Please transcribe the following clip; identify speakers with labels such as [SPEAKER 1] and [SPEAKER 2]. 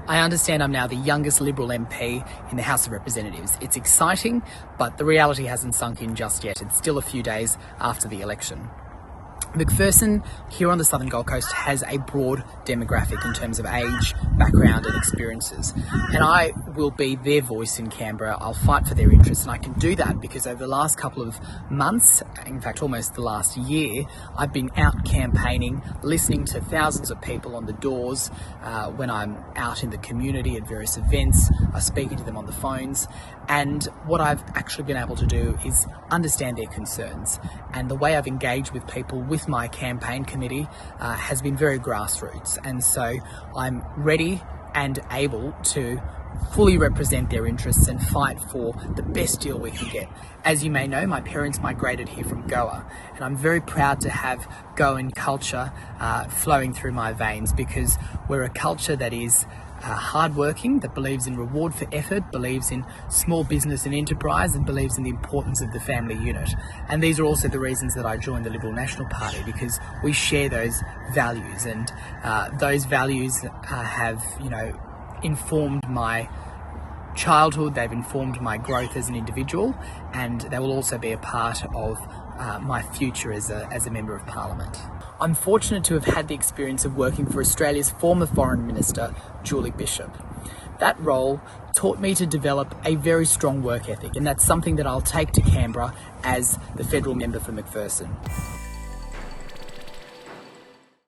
[SPEAKER 1] I understand I'm now the youngest Liberal MP in the House of Representatives. It's exciting, but the reality hasn't sunk in just yet. It's still a few days after the election. McPherson here on the Southern Gold Coast has a broad demographic in terms of age, background and experiences, and I will be their voice in Canberra. I'll fight for their interests, and I can do that because over the last couple of months, in fact almost the last year, I've been out campaigning, listening to thousands of people on the doors when I'm out in the community at various events, speaking to them on the phones, and what I've actually been able to do is understand their concerns, and the way I've engaged with people with my campaign committee has been very grassroots, and so I'm ready and able to fully represent their interests and fight for the best deal we can get. As you may know, my parents migrated here from Goa, and I'm very proud to have Goan culture flowing through my veins, because we're a culture that is hardworking, that believes in reward for effort, believes in small business and enterprise, and believes in the importance of the family unit. And these are also the reasons that I joined the Liberal National Party, because we share those values, and those values have, informed my childhood, they've informed my growth as an individual, and they will also be a part of my future as a Member of Parliament. I'm fortunate to have had the experience of working for Australia's former Foreign Minister, Julie Bishop. That role taught me to develop a very strong work ethic, and that's something that I'll take to Canberra as the federal member for McPherson.